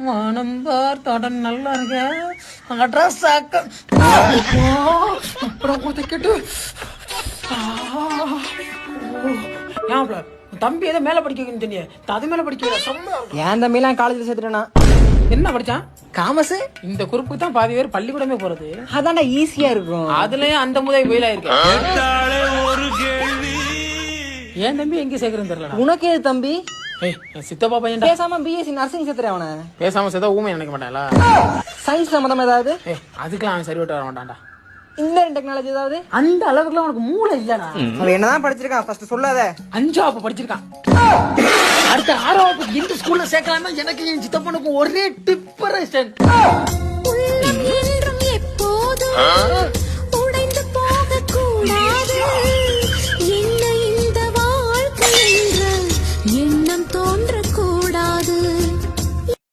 வானம்பார் தடன் நல்லா இருக்க அட்ரஸ் ஆக்க அப்புறம் கேட்டு ஏன் தம்பி ஏதோ மேல படிக்க வைக்கணும்னு சொன்னியே அது மேல படிக்க என் தம்பிலாம் காலேஜ்ல சேர்த்துட்டேனா. என்ன படிச்சான்? காமர்ஸ். இந்த குரூப்புக்கு தான் பாதி பேர் பள்ளிக்கூடமே போறது. அதான்டா ஈஸியா இருக்கும். அதுலயும் அந்த முதல் வெயிலா இருக்கு. ஏன் தம்பி எங்க சேர்க்கறேன்னு தெரியல. உனக்கு ஏது தம்பி? சித்தப்பா பையன் பேசாம பிஎஸ்சி நர்சிங் சேர்த்துறேன் அவனை. பேசாம சேர்த்தா ஊமை நினைக்க மாட்டாங்களா? சயின்ஸ் சம்பந்தம் ஏதாவது? அதுக்கெல்லாம் அவன் சரி விட்டு வர மாட்டான்டா. இன்ஜினியரிங் டெக்னாலஜி ஏதாவது? அந்த அளவுக்குலாம் உனக்கு மூளை இல்லடா. அவன் என்னதான் படிச்சிருக்கான் ஃபர்ஸ்ட் சொல்லாத. 5ஆவது படிச்சிருக்கான். அடுத்த 6ஆவது இந்த ஸ்கூல்ல சேர்க்கலாம்னா எனக்கு என் சித்தப்பனுக்கு ஒரே டிப்பரேஷன்.